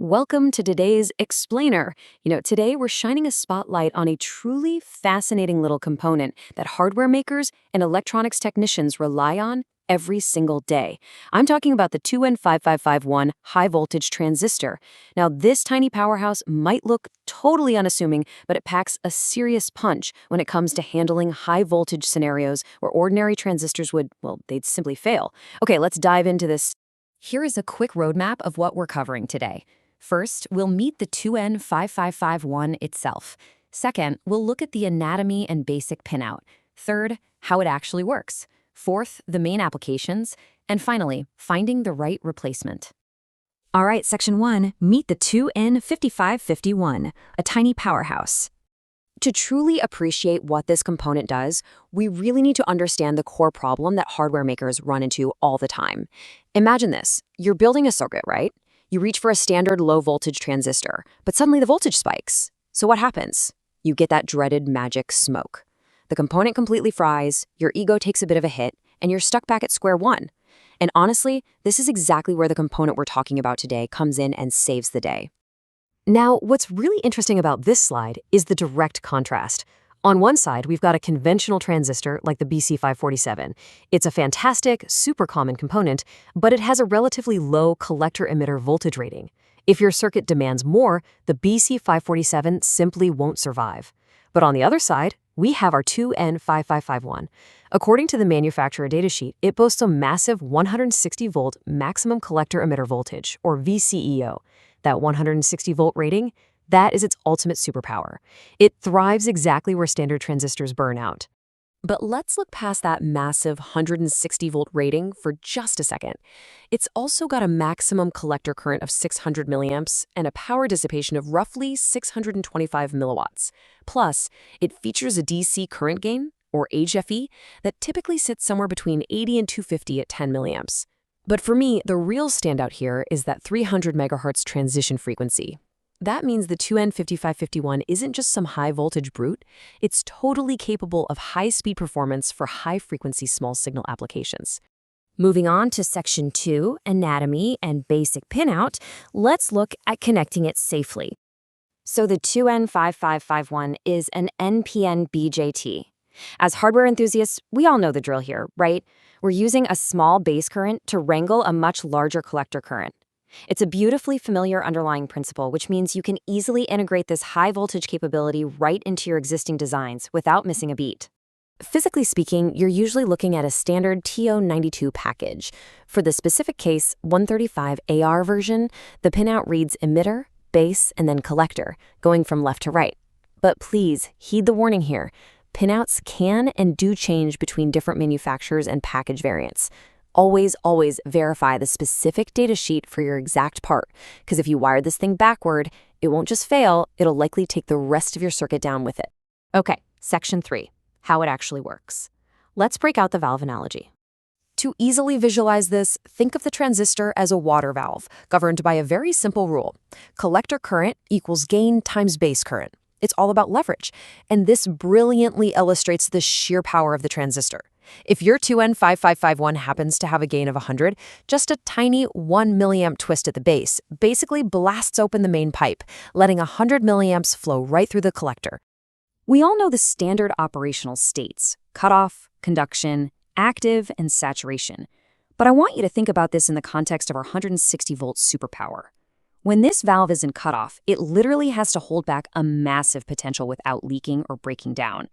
Welcome to today's Explainer. Today we're shining a spotlight on a truly fascinating little component that hardware makers and electronics technicians rely on every single day. I'm talking about the 2N5551 high-voltage transistor. Now, this tiny powerhouse might look totally unassuming, but it packs a serious punch when it comes to handling high-voltage scenarios where ordinary transistors they'd simply fail. Okay, let's dive into this. Here is a quick roadmap of what we're covering today. First, we'll meet the 2N5551 itself. Second, we'll look at the anatomy and basic pinout. Third, how it actually works. Fourth, the main applications. And finally, finding the right replacement. All right, Section 1, meet the 2N5551, a tiny powerhouse. To truly appreciate what this component does, we really need to understand the core problem that hardware makers run into all the time. Imagine this. You're building a circuit, right? You reach for a standard low-voltage transistor, but suddenly the voltage spikes. So what happens? You get that dreaded magic smoke. The component completely fries, your ego takes a bit of a hit, and you're stuck back at square one. And honestly, this is exactly where the component we're talking about today comes in and saves the day. Now, what's really interesting about this slide is the direct contrast. On one side, we've got a conventional transistor like the BC547. It's a fantastic, super common component, but it has a relatively low collector-emitter voltage rating. If your circuit demands more, the BC547 simply won't survive. But on the other side, we have our 2N5551. According to the manufacturer datasheet, it boasts a massive 160-volt maximum collector-emitter voltage, or VCEO. That 160-volt rating, that is its ultimate superpower. It thrives exactly where standard transistors burn out. But let's look past that massive 160-volt rating for just a second. It's also got a maximum collector current of 600 milliamps and a power dissipation of roughly 625 milliwatts. Plus, it features a DC current gain, or HFE, that typically sits somewhere between 80 and 250 at 10 milliamps. But for me, the real standout here is that 300 megahertz transition frequency. That means the 2N5551 isn't just some high-voltage brute. It's totally capable of high-speed performance for high-frequency small-signal applications. Moving on to Section 2, Anatomy and Basic Pinout, let's look at connecting it safely. So the 2N5551 is an NPN BJT. As hardware enthusiasts, we all know the drill here, right? We're using a small base current to wrangle a much larger collector current. It's a beautifully familiar underlying principle, which means you can easily integrate this high-voltage capability right into your existing designs without missing a beat. Physically speaking, you're usually looking at a standard TO92 package. For the specific case, 135AR version, the pinout reads emitter, base, and then collector, going from left to right. But please, heed the warning here. Pinouts can and do change between different manufacturers and package variants. Always verify the specific datasheet for your exact part, because if you wire this thing backward, it won't just fail, it'll likely take the rest of your circuit down with it. Okay, Section 3, how it actually works. Let's break out the valve analogy. To easily visualize this, think of the transistor as a water valve, governed by a very simple rule. Collector current equals gain times base current. It's all about leverage, and this brilliantly illustrates the sheer power of the transistor. If your 2N5551 happens to have a gain of 100, just a tiny 1 milliamp twist at the base basically blasts open the main pipe, letting 100 milliamps flow right through the collector. We all know the standard operational states: cutoff, conduction, active, and saturation. But I want you to think about this in the context of our 160-volt superpower. When this valve is in cutoff, it literally has to hold back a massive potential without leaking or breaking down.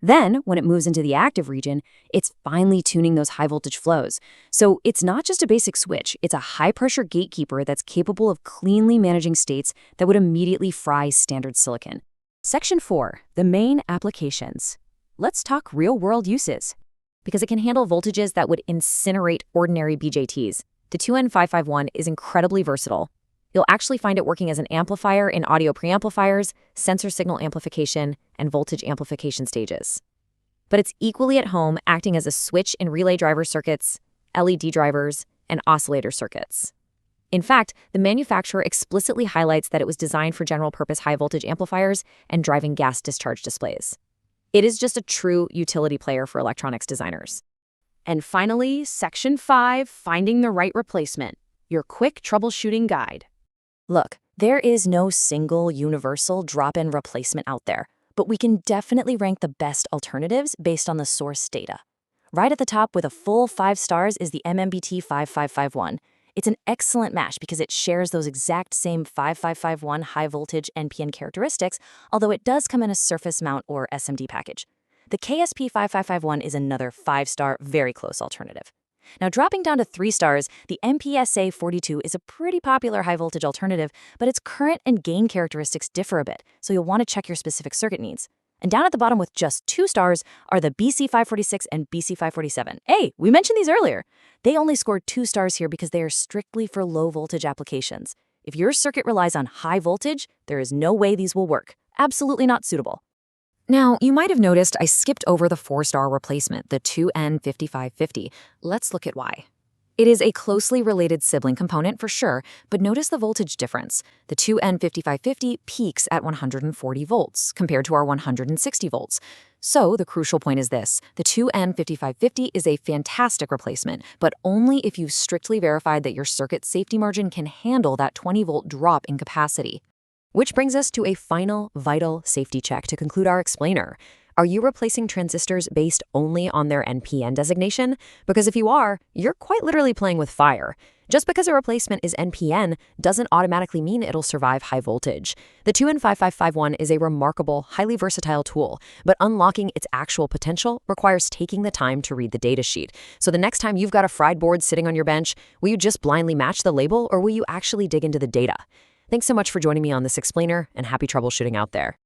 Then, when it moves into the active region, it's finely tuning those high-voltage flows. So it's not just a basic switch, it's a high-pressure gatekeeper that's capable of cleanly managing states that would immediately fry standard silicon. Section 4, the main applications. Let's talk real-world uses. Because it can handle voltages that would incinerate ordinary BJTs, the 2N551 is incredibly versatile. You'll actually find it working as an amplifier in audio preamplifiers, sensor signal amplification, and voltage amplification stages. But it's equally at home acting as a switch in relay driver circuits, LED drivers, and oscillator circuits. In fact, the manufacturer explicitly highlights that it was designed for general-purpose high-voltage amplifiers and driving gas discharge displays. It is just a true utility player for electronics designers. And finally, Section 5, Finding the Right Replacement, your quick troubleshooting guide. Look, There is no single universal drop-in replacement out there, but we can definitely rank the best alternatives based on the source data. Right at the top with a full 5 stars is the MMBT 5551. It's an excellent match because it shares those exact same 5551 high voltage NPN characteristics, although it does come in a surface mount or SMD package. The KSP 5551 is another 5-star, very close alternative. Now, dropping down to 3 stars, the MPSA 42 is a pretty popular high voltage alternative, but its current and gain characteristics differ a bit, so you'll want to check your specific circuit needs. And down at the bottom with just 2 stars are the BC546 and BC547. Hey, we mentioned these earlier. They only scored 2 stars here because they are strictly for low voltage applications. If your circuit relies on high voltage, there is no way these will work. Absolutely not suitable. Now, you might have noticed I skipped over the 4-star replacement, the 2N5550. Let's look at why. It is a closely related sibling component for sure, but notice the voltage difference. The 2N5550 peaks at 140 volts compared to our 160 volts. So the crucial point is this: the 2N5550 is a fantastic replacement, but only if you've strictly verified that your circuit safety margin can handle that 20-volt drop in capacity. Which brings us to a final vital safety check to conclude our explainer. Are you replacing transistors based only on their NPN designation? Because if you are, you're quite literally playing with fire. Just because a replacement is NPN doesn't automatically mean it'll survive high voltage. The 2N5551 is a remarkable, highly versatile tool, but unlocking its actual potential requires taking the time to read the datasheet. So the next time you've got a fried board sitting on your bench, will you just blindly match the label, or will you actually dig into the data? Thanks so much for joining me on this explainer, and happy troubleshooting out there.